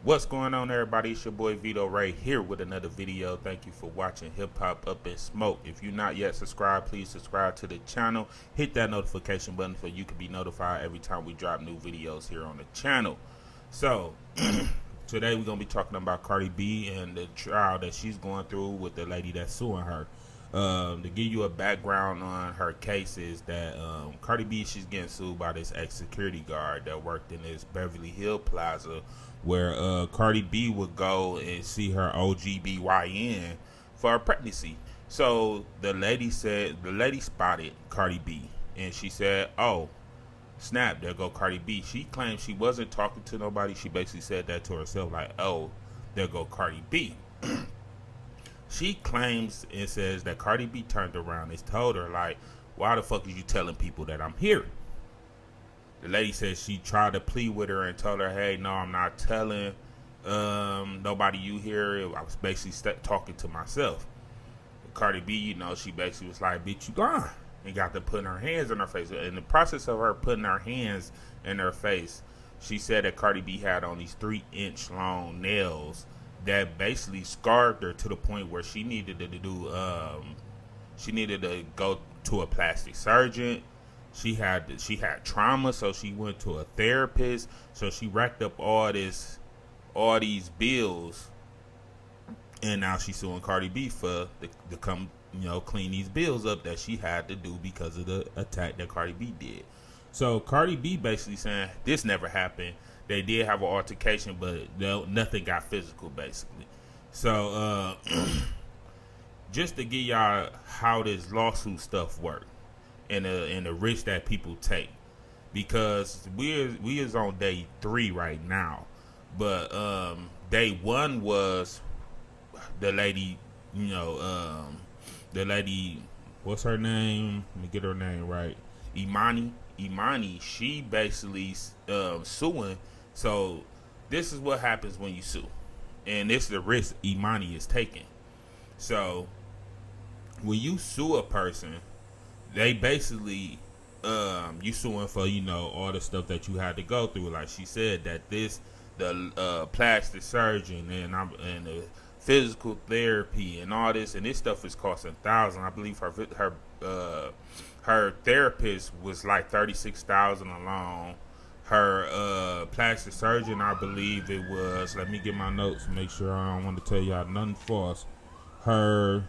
What's going on, everybody? It's your boy Vito right here with another video. Thank you for watching Hip Hop Up in Smoke. If you're not yet subscribed, please subscribe to the channel. Hit that notification button so you can be notified every time we drop new videos here on the channel. So today we're gonna be talking about Cardi B and the trial that she's going through with the lady that's suing her. To give you a background on her case is that Cardi B, she's getting sued by this ex-security guard that worked in this Beverly Hill Plaza where Cardi B would go and see her OGBYN for her pregnancy. So the lady spotted Cardi B and she said, "Oh, snap, there go Cardi B." She claimed she wasn't talking to nobody. She basically said that to herself, like, "Oh, there go Cardi B." She claims and says that Cardi B turned around and told her, like, "Why the fuck is you telling people that I'm here?" The lady says she tried to plead with her and told her, "Hey, no, I'm not telling nobody you here. I was basically talking to myself." Cardi B, she basically was like, "Bitch, you gone," and got to putting her hands in her face. In the process of her putting her hands in her face, she said that Cardi B had on these 3-inch long nails that basically scarred her to the point where she needed to go to a plastic surgeon. She had trauma, so she went to a therapist. So she racked up all these bills, and now she's suing Cardi B for to come clean these bills up that she had to do because of the attack that Cardi B did. So Cardi B basically saying this never happened. They did have an altercation, but nothing got physical, basically. So just to give y'all how this lawsuit stuff works and the risk that people take, because we is on day 3 right now, but day 1 was the lady, what's her name? Let me get her name right. Imani, she basically suing. So this is what happens when you sue, and this is the risk Imani is taking. So when you sue a person, they basically you suing for all the stuff that you had to go through. Like she said that the plastic surgeon and the physical therapy and all this, and this stuff is costing thousands. I believe her therapist was like 36,000 alone. Her plastic surgeon, I believe it was. Let me get my notes, make sure I don't want to tell y'all nothing false. Her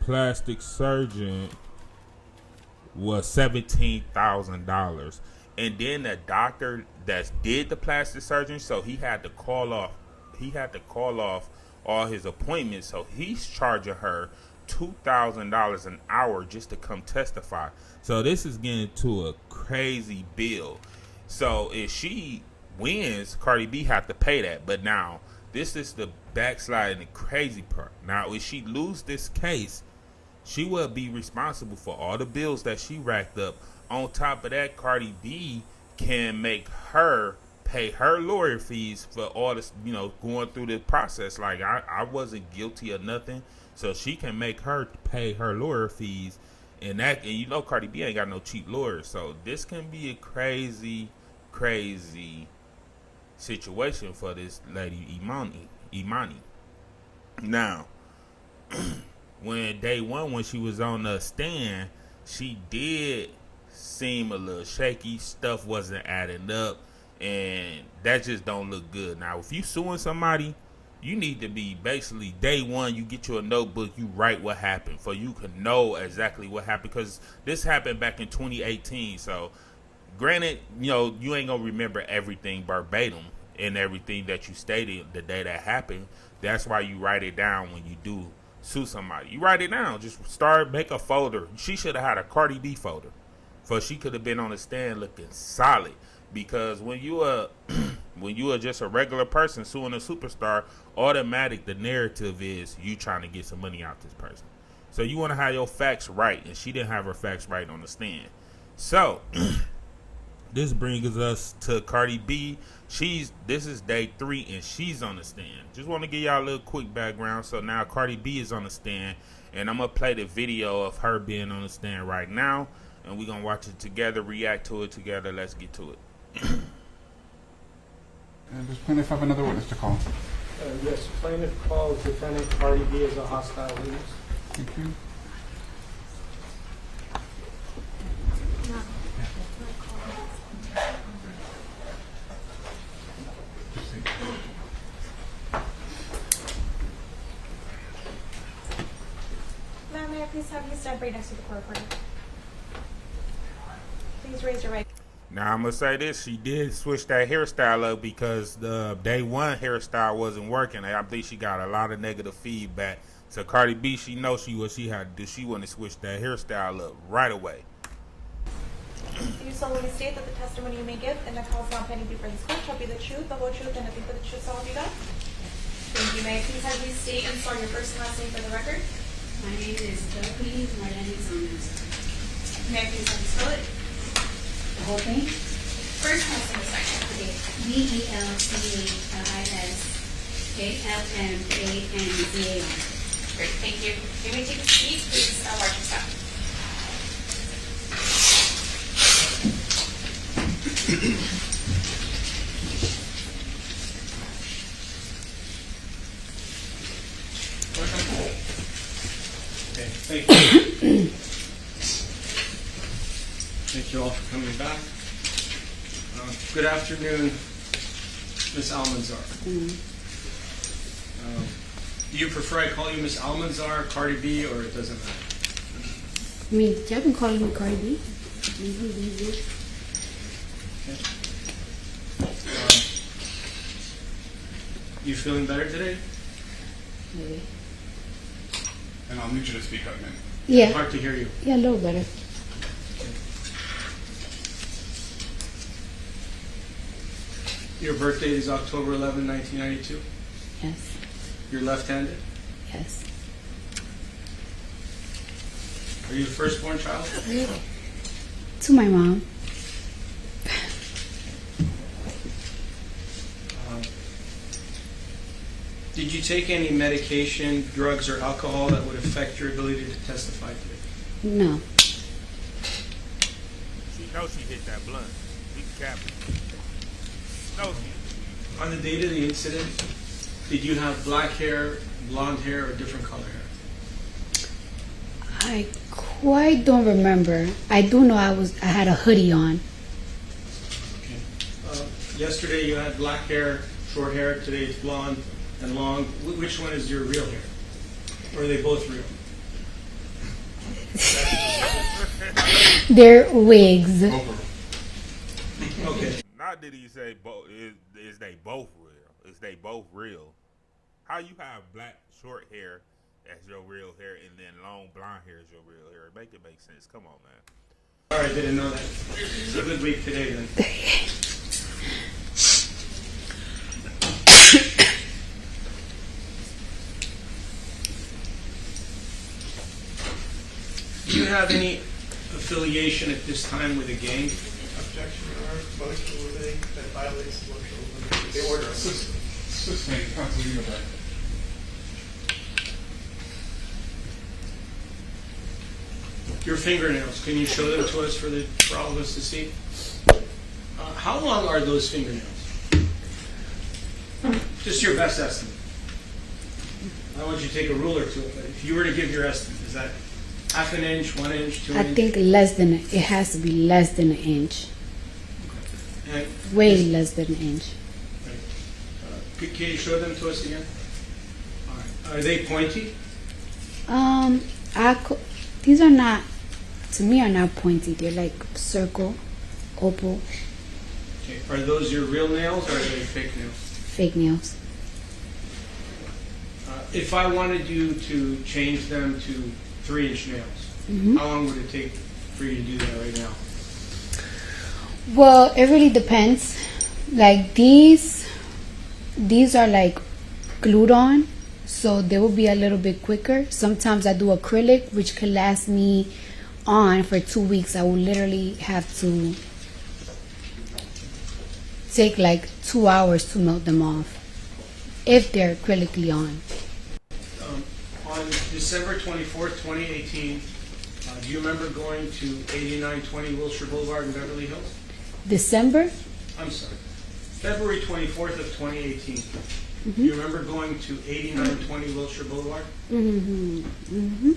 plastic surgeon was $17,000, and then the doctor that did the plastic surgery, so he had to call off. All his appointments, so he's charging her $2,000 an hour just to come testify. So this is getting to a crazy bill. So if she wins, Cardi B have to pay that. But now this is the backslide and the crazy part. Now if she lose this case, she will be responsible for all the bills that she racked up. On top of that, Cardi B can make her pay her lawyer fees for all this, going through the process. Like I wasn't guilty of nothing, so she can make her pay her lawyer fees, and Cardi B ain't got no cheap lawyers. So this can be a crazy situation for this lady Imani. Now, when day 1, when she was on the stand, she did seem a little shaky. Stuff wasn't adding up, and that just don't look good. Now, if you suing somebody, you need to be basically day 1. You get you a notebook, you write what happened, for you can know exactly what happened, because this happened back in 2018. So, granted, you ain't gonna remember everything verbatim and everything that you stated the day that happened. That's why you write it down when you do sue somebody. You write it down. Just make a folder. She should have had a Cardi B folder, for she could have been on the stand looking solid. Because when you are just a regular person suing a superstar, automatic the narrative is you trying to get some money out this person. So you want to have your facts right, and she didn't have her facts right on the stand. So this brings us to Cardi B. This is day 3, and she's on the stand. Just want to give y'all a little quick background. So now Cardi B is on the stand, and I'm gonna play the video of her being on the stand right now, and we're gonna watch it together, react to it together. Let's get to it. And does plaintiff have another witness to call? Yes, plaintiff calls defendant Cardi B as a hostile witness. Thank you. Ma'am, may I please have you stand right next to the court reporter? Please raise your right. Now I'm gonna say this: she did switch that hairstyle up because the day one hairstyle wasn't working. I think she got a lot of negative feedback. So Cardi B, she knows what she had to do. She wanted to switch that hairstyle up right away. Do you solemnly state that the testimony you may give in the cause not pending before this court shall be the truth, the whole truth, and nothing but the truth, so help you God? Thank you. May I please have you state and spell your first and last name for the record? My name is Delphine Marlenis Gomez. May I please have you spell it? The whole thing? First, last name, second. Okay. DELCHALMANZAR. Great, thank you. You may take a seat, please. Watch your step. Okay, thank you. Thank you all for coming back. Good afternoon, Ms. Almanzar. Do you prefer I call you Ms. Almanzar, Cardi B, or it doesn't matter? I mean, y'all can call me Cardi B. You feeling better today? Maybe. And I'll need you to speak up, man. Yeah. Hard to hear you. Yeah, a little better. Your birthday is October 11, 1992. Yes. You're left-handed. Yes. Are you the firstborn child? To my mom. Did you take any medication, drugs, or alcohol that would affect your ability to testify today? No. She knows she hit that blunt. We capped it. No, she. On the date of the incident, did you have black hair, blonde hair, or different color hair? I quite don't remember. I do know I had a hoodie on. Okay. Yesterday you had black hair, short hair. Today it's blonde and long. Which one is your real hair? Or are they both real? They're wigs. Okay. Not did he say both? Is they both real? Is they both real? How you have black short hair as your real hair and then long blonde hair as your real hair? Make it make sense. Come on, man. All right, didn't know that. It's a good week today then. Do you have any affiliation at this time with a gang? Objection, Your Honor. Motion limiting that violates the motion limiting the order. Assistant Counsel, you go back. Your fingernails, can you show them to us for all of us to see? How long are those fingernails? Just your best estimate. I want you to take a ruler to it, but if you were to give your estimate, is that half an inch, 1 inch, 2 I inch? think it has to be less than an inch. And Way less than an inch. Can you show them to us again? All right. Are they pointy? These are not, to me, are not pointy. They're like circle, oval, Okay. Are those your real nails or are they fake nails? fake nails. If I wanted you to change them to 3-inch nails, how long would it take for you to do that right now? Well, it really depends. Like these are like glued on, so they will be a little bit quicker. Sometimes I do acrylic, which could last me on for 2 weeks. I will literally have to take like 2 hours to melt them off if they're acrylically on. On December 24th, 2018, do you remember going to 8920 Wilshire Boulevard in Beverly Hills? December? I'm sorry. February 24th of 2018. Mhm. You remember going to 8920 Wilshire Boulevard? Mm-hmm. Mm-hmm.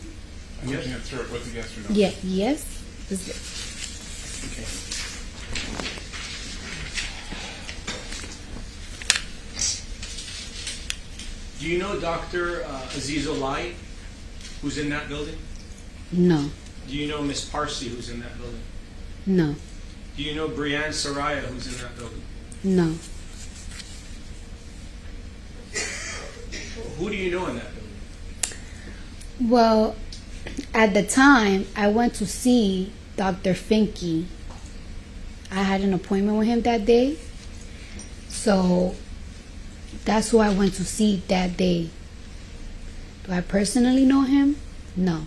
And you Yes. can answer it with a yes or no. Yeah. Yes. Is it- Okay. Do you know Dr. Aziz Olai, who's in that building? No. Do you know Miss Parsi, who's in that building? No. Do you know Brianne Saraya, who's in that building? No. Who do you know in that building? Well, at the time, I went to see Dr. Finke. I had an appointment with him that day. So that's who I went to see that day. Do I personally know him? No.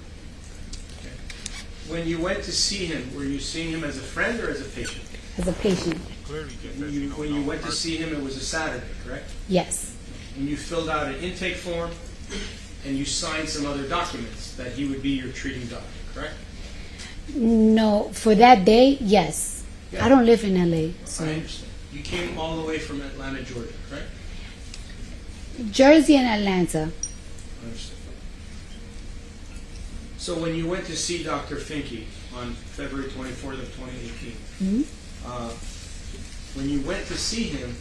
When you went to see him, were you seeing him as a friend or as a patient? As a patient. Clearly, just When that you, don't when know you him went to personally. see him, it was a Saturday, correct? Yes. And you filled out an intake form and you signed some other documents that he would be your treating doctor, correct? No, for that day, yes. Yeah. I don't live in LA, so I understand. You came all the way from Atlanta, Georgia, correct? Jersey and Atlanta. I understand. So when you went to see Dr. Finke on February 24th of 2018, Mhm. when you went to see him,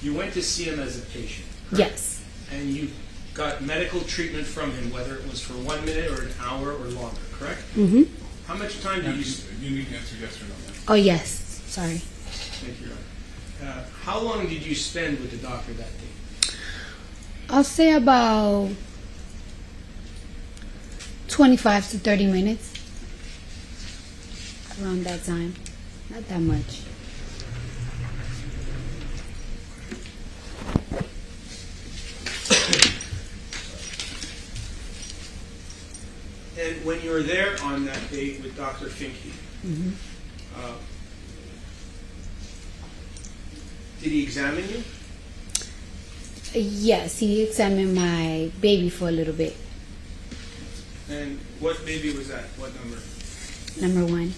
you went to see him as a patient. Yes. And you got medical treatment from him, whether it was for 1 minute or an hour or longer, correct? Mm-hmm. How much time did And you you need to answer yes or no. Ma'am. Oh, yes. Sorry. Thank you, Your Honor. How long did you spend with the doctor that day? I'll say about 25 to 30 minutes. Around that time. Not that much. And when you were there on that date with Dr. Finke, Mhm. uh, did he examine you? Yes, he examined my baby for a little bit. And what baby was that? What number? Number 1.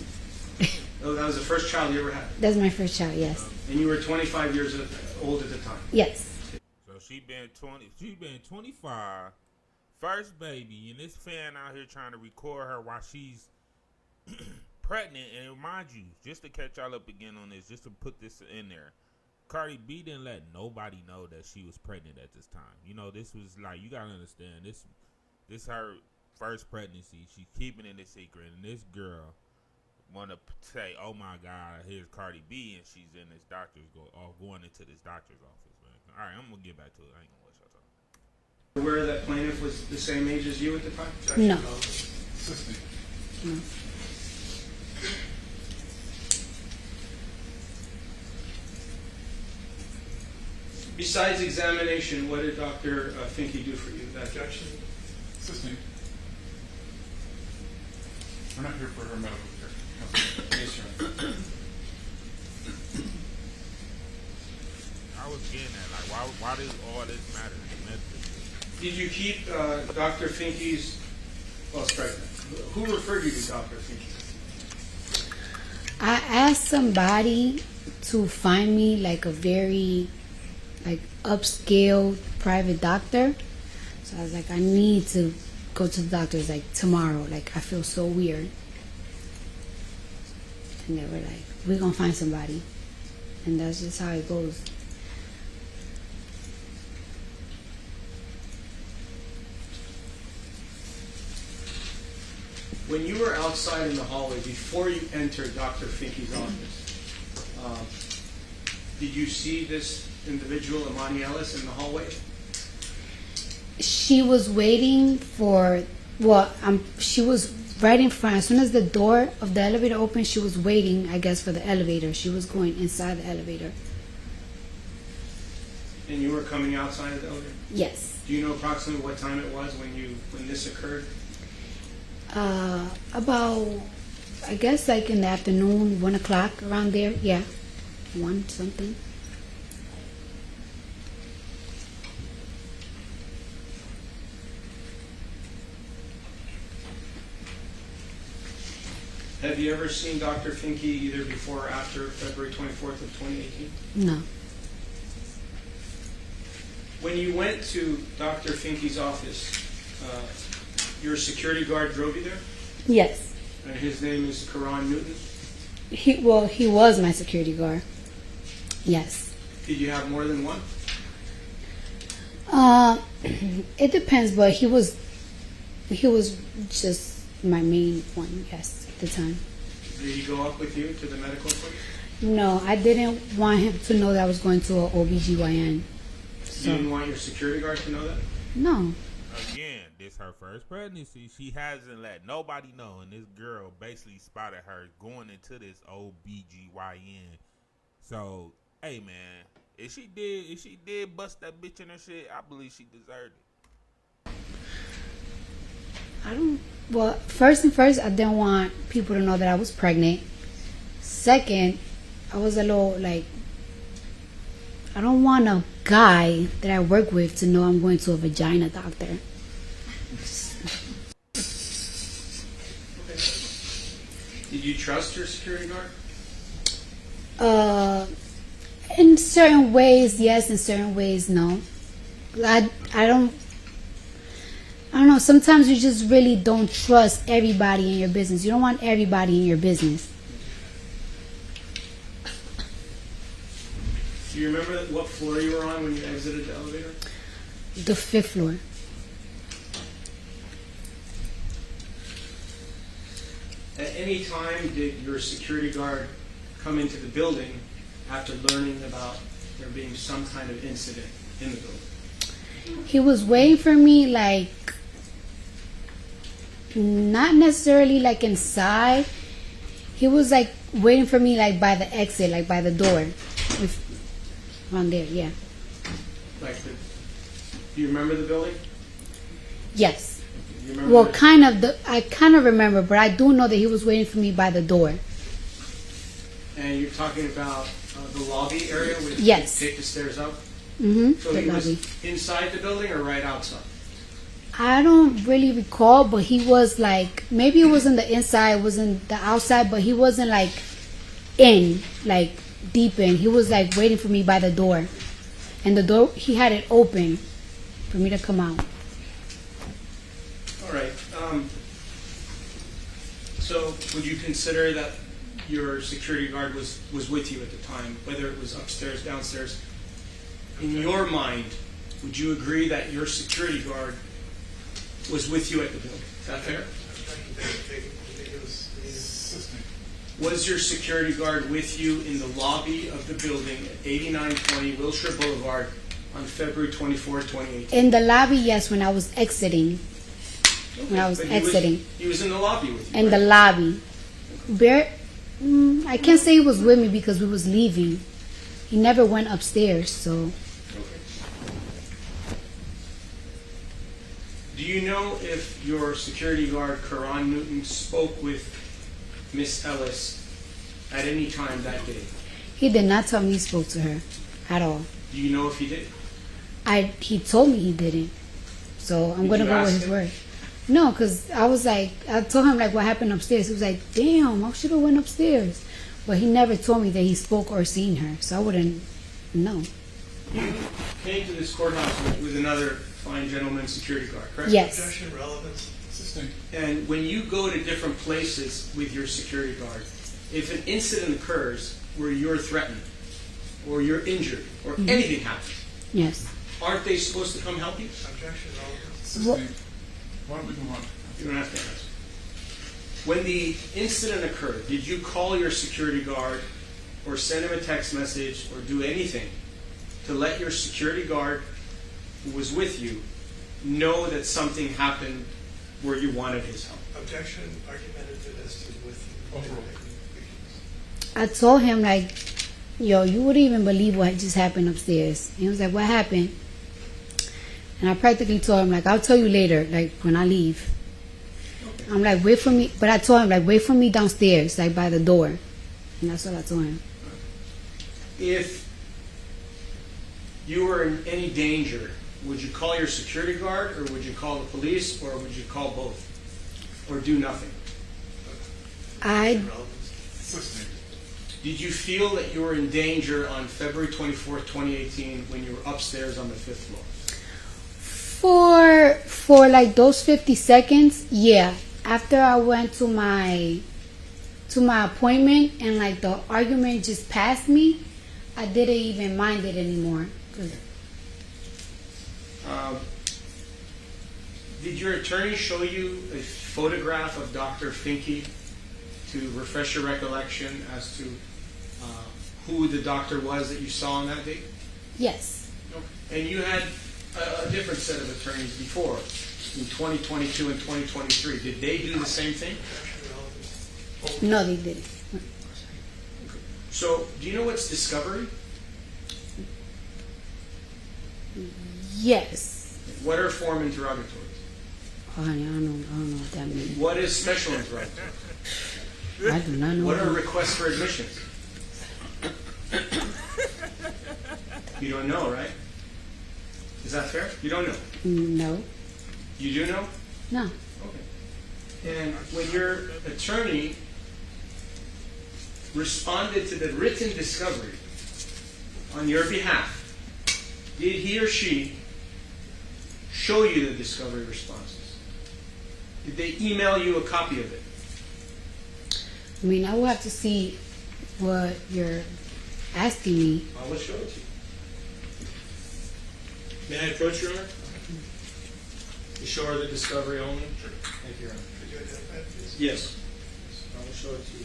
Oh, that was the first child you ever had. That's my first child, yes. And you were 25 years old at the time. Yes. So she been 25, first baby, and this fan out here trying to record her while she's pregnant. And remind you, just to catch y'all up again on this, just to put this in there, Cardi B didn't let nobody know that she was pregnant at this time. You know, this was like, you gotta understand, this her first pregnancy. She's keeping it a secret, and this girl want to say, "Oh my God, here's Cardi B," and she's in this going into this doctor's office, man. All right, I'm gonna get back to it. I ain't gonna let y'all talk. Aware that plaintiff was the same age as you at the time? No. Assisting. Besides examination, what did Dr. Finke do for you that day? Objection. Assisting. We're not here for her medical care. Yes, Your Honor. I was getting at, like, why does all this matter? Medically? Did you keep Dr. Finke's, well, strike that. Who referred you to Dr. Finke? I asked somebody to find me like a very upscale private doctor. So I was like, I need to go to the doctor's like tomorrow. Like I feel so weird. And they were like, we're gonna find somebody. And that's just how it goes. When you were outside in the hallway before you entered Dr. Finke's office, did you see this individual, Imani Ellis, in the hallway? She was waiting for, she was right in front. As soon as the door of the elevator opened, she was waiting, I guess, for the elevator. She was going inside the elevator. And you were coming outside of the elevator? Yes. Do you know approximately what time it was when this occurred? About, I guess, like in the afternoon, 1 o'clock, around there. Yeah, 1 something. Have you ever seen Dr. Finke either before or after February 24th of 2018? No. When you went to Dr. Finke's office, your security guard drove you there? Yes. And his name is Karan Newton? He was my security guard. Yes. Did you have more than one? It depends, but he was just my main one, yes, at the time. Did he go up with you to the medical appointment? No, I didn't want him to know that I was going to an OBGYN. You didn't want your security guard to know that? No. Again, this her first pregnancy. She hasn't let nobody know, and this girl basically spotted her going into this OBGYN. So, hey man, if she did bust that bitch in her shit, I believe she deserved it. Well, first, I didn't want people to know that I was pregnant. Second, I was a little like, I don't want a guy that I work with to know I'm going to a vagina doctor. Did you trust your security guard? In certain ways, yes. In certain ways, no. I don't know. Sometimes you just really don't trust everybody in your business. You don't want everybody in your business. Do you remember what floor you were on when you exited the elevator? The 5th floor. At any time did your security guard come into the building after learning about there being some kind of incident in the building? He was waiting for me, like, not necessarily like inside. He was like waiting for me like by the exit, like by the door. Around there, yeah. Do you remember the building? Yes. Do you remember Well, the- I kind of remember, but I do know that he was waiting for me by the door. And you're talking about the lobby area where Yes. you take the stairs up? Mm-hmm. So The he lobby. was inside the building or right outside? I don't really recall, but he was like, maybe it wasn't the inside, it wasn't the outside, but he wasn't like in, like deep in. He was like waiting for me by the door. And the door, he had it open for me to come out. All right. So would you consider that your security guard was with you at the time, whether it was upstairs, downstairs? In your mind, would you agree that your security guard was with you at the building? Is that fair? Assistant. Was your security guard with you in the lobby of the building at 8920 Wilshire Boulevard on February 24, 2018? In the lobby, yes, when I was exiting. When I was But exiting. He was in the lobby with you, In the right? lobby. I can't say he was with me because we was leaving. He never went upstairs, so. Do you know if your security guard, Karan Newton, spoke with Miss Ellis at any time that day? He did not tell me he spoke to her at all. Do you know if he did? He told me he didn't. So I'm Did going to you go ask with his him? word. No, because I was like, I told him like what happened upstairs. He was like, damn, I should have went upstairs. But he never told me that he spoke or seen her. So I wouldn't know. You came to this courthouse with another fine gentleman security guard, correct? Yes. Objection, relevance. Assistant. And when you go to different places with your security guard, if an incident occurs where you're threatened or you're injured or anything happens, Yes. aren't they supposed to come help you? Objection, relevance. Assistant. Why don't we move on? You don't have to answer. When the incident occurred, did you call your security guard or send him a text message or do anything to let your security guard who was with you know that something happened where you wanted his help? Objection, argumentative as to with you. Overruled. I told him like, yo, you wouldn't even believe what just happened upstairs. And he was like, what happened? And I practically told him like, I'll tell you later, like when I leave. I'm like, wait for me. But I told him like, wait for me downstairs, like by the door. And that's what I told him. If you were in any danger, would you call your security guard or would you call the police or would you call both or do nothing? I Relevance. Assistant. Did you feel that you were in danger on February 24th, 2018 when you were upstairs on the 5th floor? For like those 50 seconds, yeah. After I went to my appointment and like the argument just passed me, I didn't even mind it anymore. Did your attorney show you a photograph of Dr. Finke to refresh your recollection as to who the doctor was that you saw on that date? Yes. And you had a different set of attorneys before, in 2022 and 2023. Did they do the same thing? No, they didn't. So, do you know what's discovery? Yes. What are form interrogatories? Oh, honey, I don't know what that means. What is special interrogatory? I do not know. What are requests for admissions? You don't know, right? Is that fair? You don't know. No. You do know? No. Okay. And when your attorney responded to the written discovery on your behalf, did he or she show you the discovery responses? Did they email you a copy of it? I mean, I will have to see what you're asking me. I will show it to you. May I approach, Your Honor? You show her the discovery only? Sure. Thank you, Your Honor. Could you identify it, please? Yes. I will show it to you.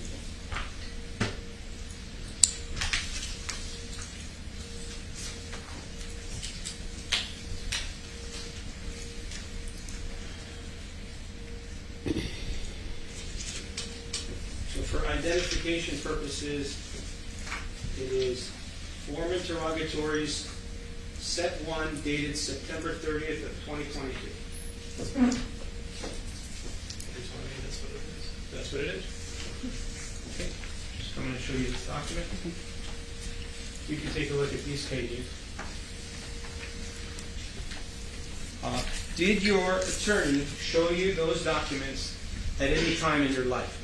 So for identification purposes, it is form interrogatories, set 1, dated September 30th of 2022. You're telling me that's what it is? That's what it is? Okay. Just I'm going to show you this document. You can take a look at these pages. Did your attorney show you those documents at any time in your life?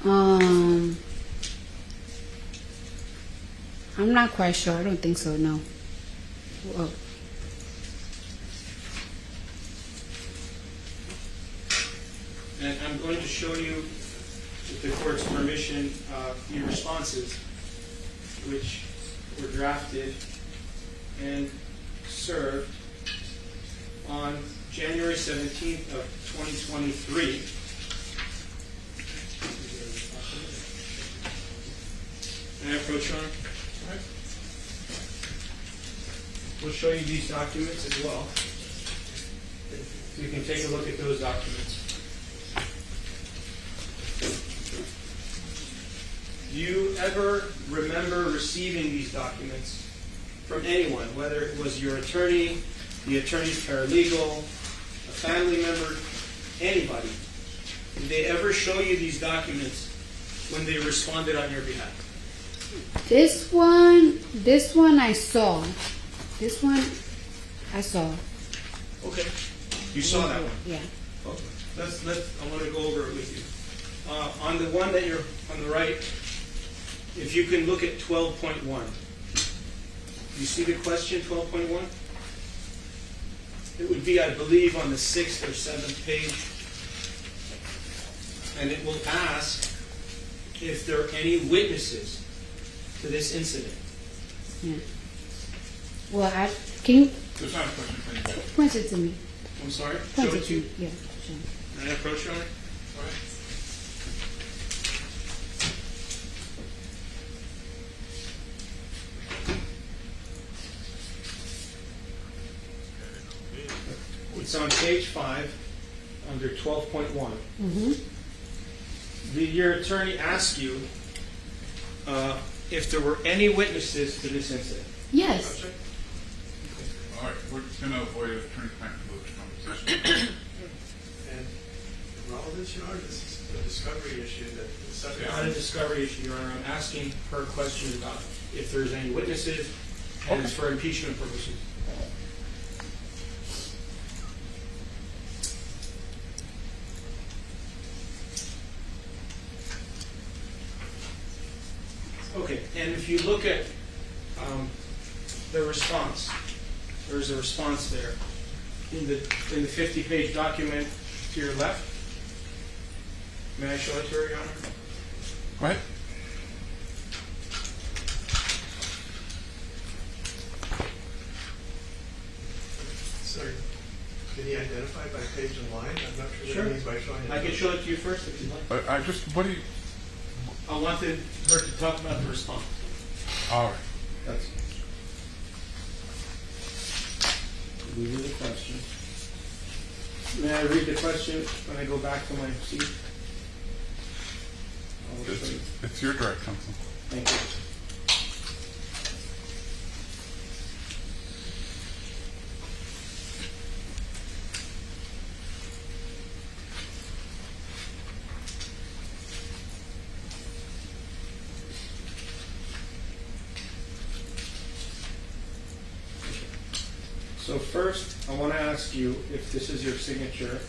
I'm not quite sure. I don't think so. No. Whoa. And I'm going to show you, with the court's permission, your responses, which were drafted and served on January 17th of 2023. May I approach, Your Honor? We'll show you these documents as well. You can take a look at those documents. Do you ever remember receiving these documents from anyone, whether it was your attorney, the attorney's paralegal, a family member, anybody? Did they ever show you these documents when they responded on your behalf? This one I saw. This one I saw. Okay. You saw that one? Yeah. Okay. I want to go over it with you. On the one that you're on the right, if you can look at 12.1. You see the question, 12.1? It would be, I believe, on the 6th or 7th page. And it will ask if there are any witnesses to this incident. Yeah. Well, can you There's not a question for you. point it to me? I'm sorry? Point Show it it to to you. me. Yeah. Sure. May I approach, Your Honor? All right. It's on page 5, under 12.1. Mm-hmm. Did your attorney ask you if there were any witnesses to this incident? Yes. All right, we're going to avoid attorney-client privilege conversation. And relevance, Your Honor, this is the discovery issue that the subject. Not a discovery issue, Your Honor. I'm asking her questions about if there's any witnesses, and it's for impeachment purposes. if you look at the response, there's a response there in the 50-page document to your left. May I show it to her, Your Honor? Go ahead. Sir, can you identify by page and line? I'm not sure what it means by showing it. I can show it to you first if you'd like. I just, what do you, I wanted her to talk about the response. all right. That's These are the questions. May I read the question when I go back to my seat? I will show you. It's your direct counsel. Thank you. So first, I want to ask you if this is your signature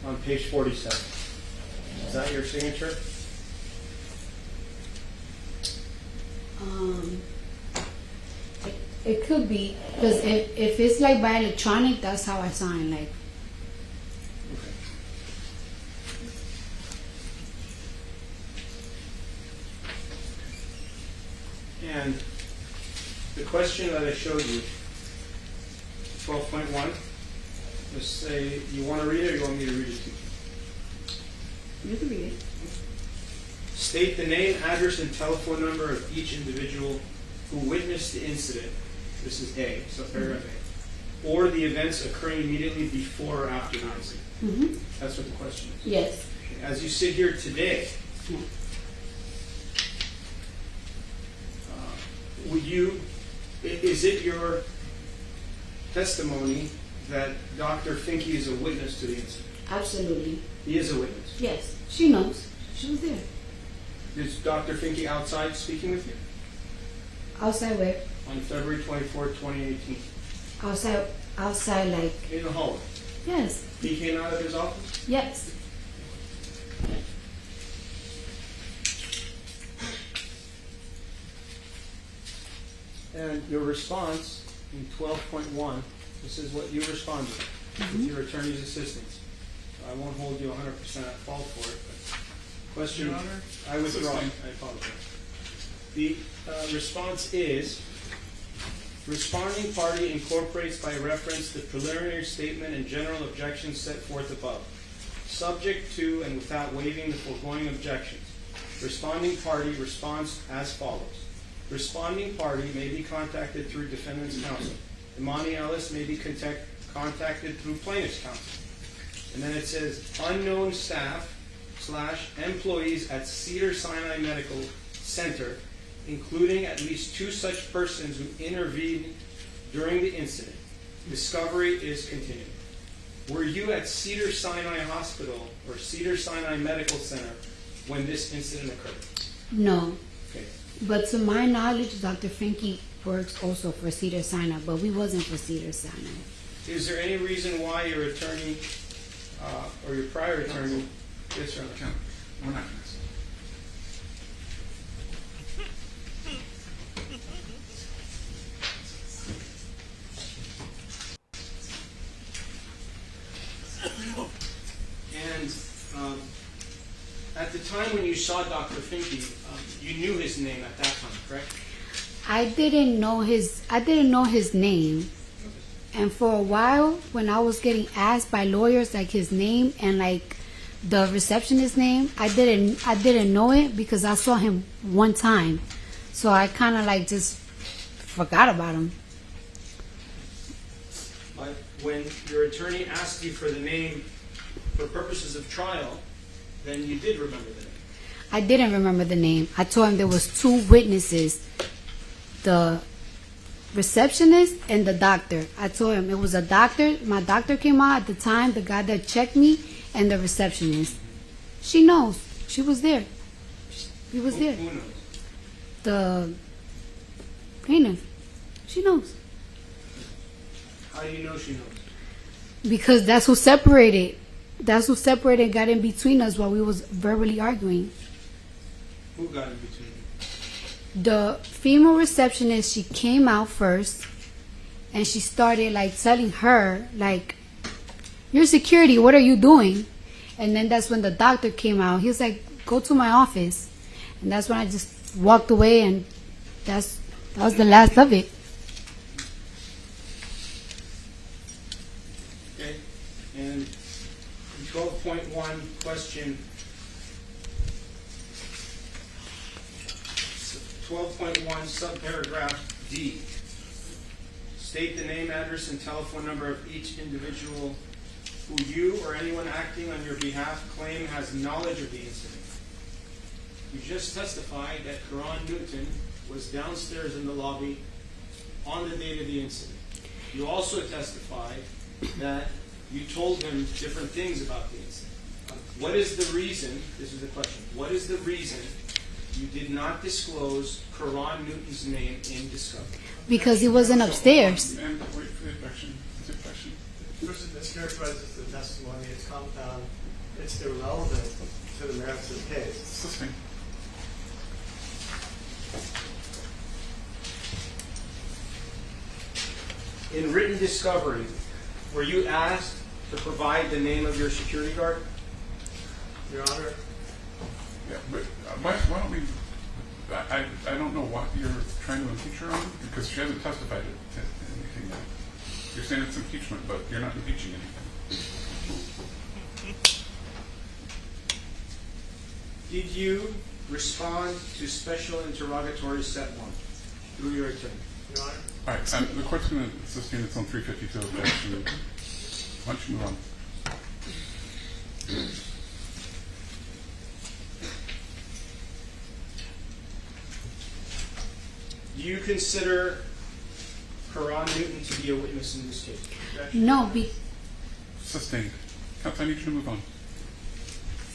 on page 47. Is that your signature? It could be, because if it's like by electronic, that's how I sign. Like, Okay. And the question that I showed you, 12.1, just say, you want to read it or you want me to read it to you? you can read it. State the name, address, and telephone number of each individual who witnessed the incident. This is A, so paragraph A. Or the events occurring immediately before or after the incident. Mm-hmm. That's what the question is. Yes. As you sit here today, Yeah. would you, is it your testimony that Dr. Finke is a witness to the incident? Absolutely. He is a witness. Yes. She knows. She was there. Is Dr. Finke outside speaking with you? Outside where? On February 24th, 2018. Outside like, In the hallway. yes. He came out of his office? Yes. And your response in 12.1, this is what you responded with your attorney's assistance. I won't hold you 100% at fault for it, but question, Your Honor, I withdraw. assisting. I apologize. The response is, responding party incorporates by reference the preliminary statement and general objections set forth above, subject to and without waiving the foregoing objections. Responding party responds as follows. Responding party may be contacted through defendant's counsel. Imani Ellis may be contacted through plaintiff's counsel. And then it says, unknown staff / employees at Cedars-Sinai Medical Center, including at least 2 such persons who intervened during the incident. Discovery is continuing. Were you at Cedars-Sinai Hospital or Cedars-Sinai Medical Center when this incident occurred? No. Okay. But to my knowledge, Dr. Finke works also for Cedars-Sinai, but we wasn't for Cedars-Sinai. Is there any reason why your attorney or your prior attorney? Yes, Your Honor. Counsel, we're not going to. And at the time when you saw Dr. Finke, you knew his name at that time, correct? I didn't know his name. And for a while, when I was getting asked by lawyers like his name and like the receptionist's name, I didn't know it because I saw him one time. So I kind of like just forgot about him. But when your attorney asked you for the name for purposes of trial, then you did remember the name. I didn't remember the name. I told him there was 2 witnesses, the receptionist and the doctor. I told him it was a doctor. My doctor came out at the time, the guy that checked me, and the receptionist. She knows. She was there. He was there. Who knows? The plaintiff. She knows. How do you know she knows? Because that's who separated. That's who separated and got in between us while we was verbally arguing. Who got in between you? The female receptionist, she came out first, and she started like telling her like, "You're security. What are you doing?" And then that's when the doctor came out. He was like, "Go to my office," and that's when I just walked away, and that was the last of it. Okay, and 12.1 question. 12.1 subparagraph D. State the name, address, and telephone number of each individual who you or anyone acting on your behalf claim has knowledge of the incident. You just testified that Karan Newton was downstairs in the lobby on the date of the incident. You also testified that you told him different things about the incident. What is the reason, this is the question, what is the reason you did not disclose Karan Newton's name in discovery? Because he wasn't upstairs. And wait for the objection. It's a question. First, it mischaracterizes the testimony. It's compound. It's irrelevant to the merits of the case. Sustain. In written discovery, were you asked to provide the name of your security guard? Your Honor, Yeah, but why don't we? I don't know what you're trying to impeach her on because she hasn't testified to anything yet. You're saying it's impeachment, but you're not impeaching anything. Did you respond to special interrogatory set 1 through your attorney? Your Honor. All right, the court's going to sustain its own 352 objection. Why don't you move on? Do you consider Karan Newton to be a witness in this case? No, Sustained. Counsel, I need you to move on.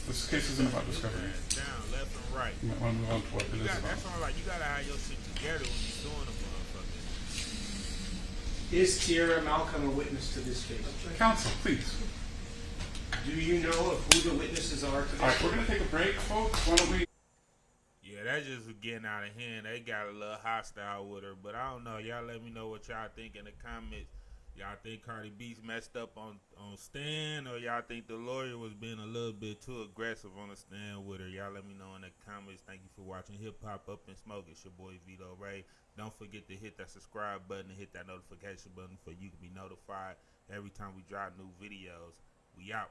This case isn't about discovery. Down, left and right. You might want to move on to what it is about. That's all right. You gotta have your shit together when you're doing a motherfucker. Is Tierra Malcolm a witness to this case? Counsel, please. Do you know of who the witnesses are to this All right, we're case? going to take a break, folks. Why don't we? Yeah, that's just getting out of hand. They got a little hostile with her, but I don't know. Y'all let me know what y'all think in the comments. Y'all think Cardi B's messed up on stand, or y'all think the lawyer was being a little bit too aggressive on the stand with her? Y'all let me know in the comments. Thank you for watching Hip Hop Up and Smoke. It's your boy Vito Ray. Don't forget to hit that subscribe button and hit that notification button so you can be notified every time we drop new videos. We out.